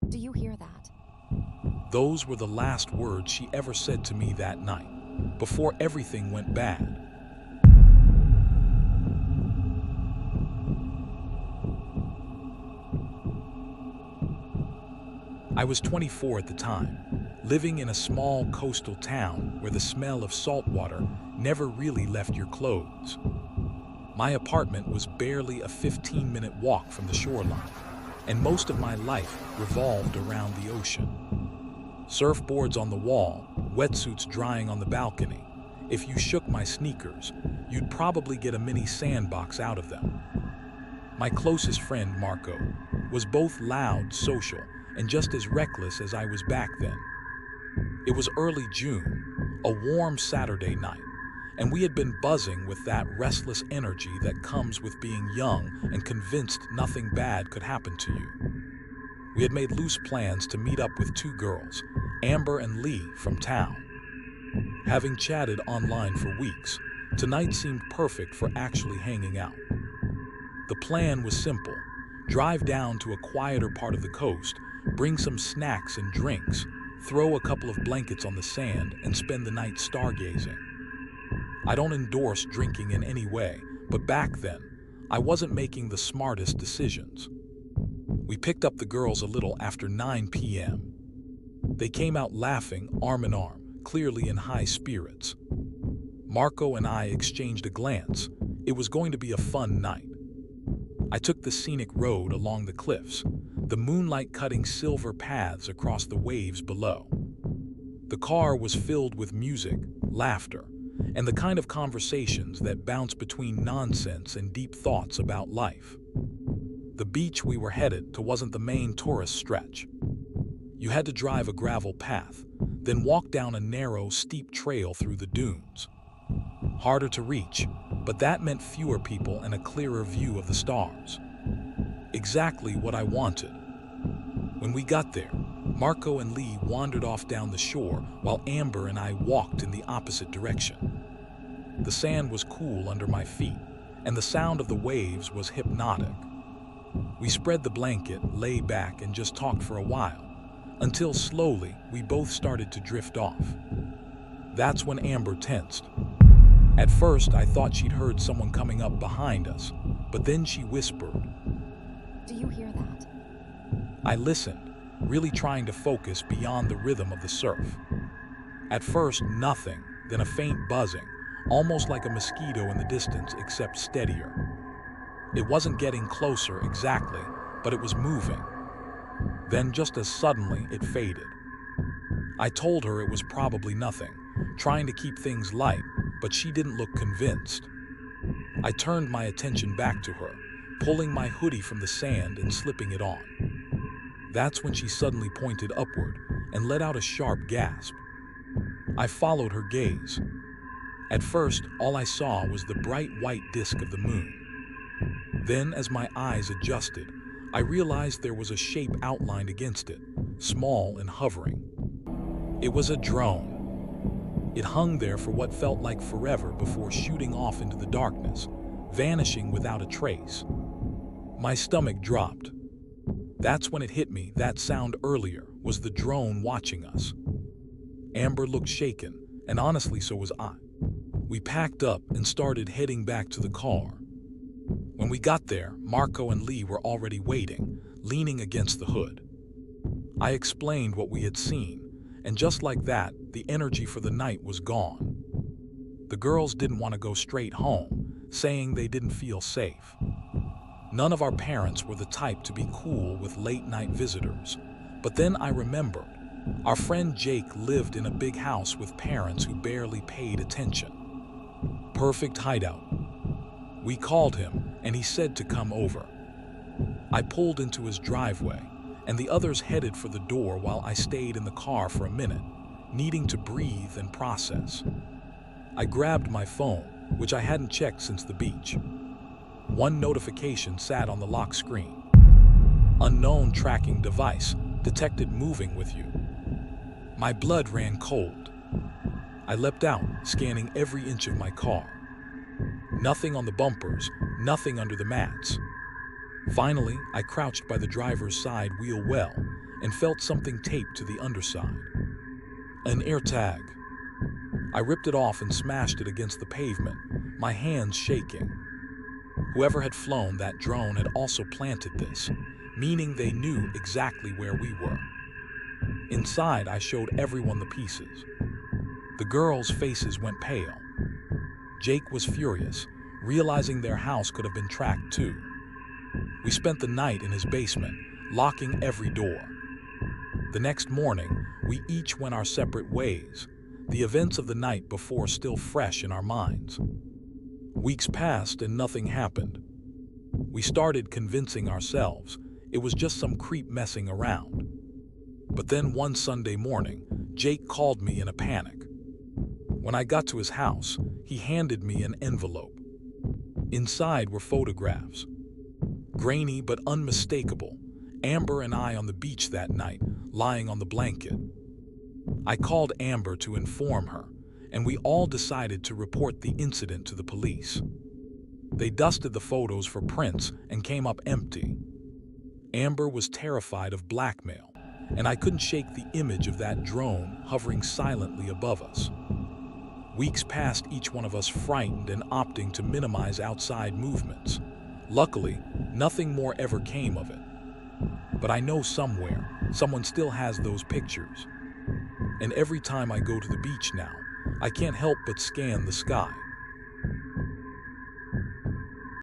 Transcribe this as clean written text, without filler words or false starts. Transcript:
Do you hear that? Those were the last words she ever said to me that night, before everything went bad. I was 24 at the time, living in a small coastal town where the smell of salt water never really left your clothes. My apartment was barely a 15-minute walk from the shoreline, and most of my life revolved around the ocean. Surfboards on the wall, wetsuits drying on the balcony. If you shook my sneakers, you'd probably get a mini sandbox out of them. My closest friend, Marco, was both loud, social, and just as reckless as I was back then. It was early June, a warm Saturday night, and we had been buzzing with that restless energy that comes with being young and convinced nothing bad could happen to you. We had made loose plans to meet up with two girls, Amber and Lee, from town. Having chatted online for weeks, tonight seemed perfect for actually hanging out. The plan was simple: drive down to a quieter part of the coast, bring some snacks and drinks, throw a couple of blankets on the sand, and spend the night stargazing. I don't endorse drinking in any way, but back then, I wasn't making the smartest decisions. We picked up the girls a little after 9 p.m. They came out laughing, arm in arm, clearly in high spirits. Marco and I exchanged a glance. It was going to be a fun night. I took the scenic road along the cliffs, the moonlight cutting silver paths across the waves below. The car was filled with music, laughter, and the kind of conversations that bounce between nonsense and deep thoughts about life. The beach we were headed to wasn't the main tourist stretch. You had to drive a gravel path, then walk down a narrow, steep trail through the dunes. Harder to reach, but that meant fewer people and a clearer view of the stars. Exactly what I wanted. When we got there, Marco and Lee wandered off down the shore while Amber and I walked in the opposite direction. The sand was cool under my feet, and the sound of the waves was hypnotic. We spread the blanket, lay back, and just talked for a while, until slowly we both started to drift off. That's when Amber tensed. At first, I thought she'd heard someone coming up behind us, but then she whispered, Do you hear that? I listened, really trying to focus beyond the rhythm of the surf. At first, nothing, then a faint buzzing, almost like a mosquito in the distance, except steadier. It wasn't getting closer exactly, but it was moving. Then, just as suddenly, it faded. I told her it was probably nothing, trying to keep things light, but she didn't look convinced. I turned my attention back to her, pulling my hoodie from the sand and slipping it on. That's when she suddenly pointed upward and let out a sharp gasp. I followed her gaze. At first, all I saw was the bright white disk of the moon. Then, as my eyes adjusted, I realized there was a shape outlined against it, small and hovering. It was a drone. It hung there for what felt like forever before shooting off into the darkness, vanishing without a trace. My stomach dropped. That's when it hit me. That sound earlier was the drone watching us. Amber looked shaken, and honestly, so was I. We packed up and started heading back to the car. When we got there, Marco and Lee were already waiting, leaning against the hood. I explained what we had seen, and just like that, the energy for the night was gone. The girls didn't want to go straight home, saying they didn't feel safe. None of our parents were the type to be cool with late-night visitors. But then I remembered, our friend Jake lived in a big house with parents who barely paid attention. Perfect hideout. We called him, and he said to come over. I pulled into his driveway, and the others headed for the door while I stayed in the car for a minute, needing to breathe and process. I grabbed my phone, which I hadn't checked since the beach. One notification sat on the lock screen. Unknown tracking device detected moving with you. My blood ran cold. I leapt out, scanning every inch of my car. Nothing on the bumpers, nothing under the mats. Finally, I crouched by the driver's side wheel well, and felt something taped to the underside. An AirTag. I ripped it off and smashed it against the pavement, my hands shaking. Whoever had flown that drone had also planted this, meaning they knew exactly where we were. Inside, I showed everyone the pieces. The girls' faces went pale. Jake was furious, realizing their house could have been tracked too. We spent the night in his basement, locking every door. The next morning, we each went our separate ways, the events of the night before still fresh in our minds. Weeks passed and nothing happened. We started convincing ourselves it was just some creep messing around. But then one Sunday morning, Jake called me in a panic. When I got to his house, he handed me an envelope. Inside were photographs. Grainy but unmistakable, Amber and I on the beach that night, lying on the blanket. I called Amber to inform her, and we all decided to report the incident to the police. They dusted the photos for prints and came up empty. Amber was terrified of blackmail, and I couldn't shake the image of that drone hovering silently above us. Weeks passed, each one of us frightened and opting to minimize outside movements. Luckily, nothing more ever came of it. But I know somewhere, someone still has those pictures. And every time I go to the beach now, I can't help but scan the sky.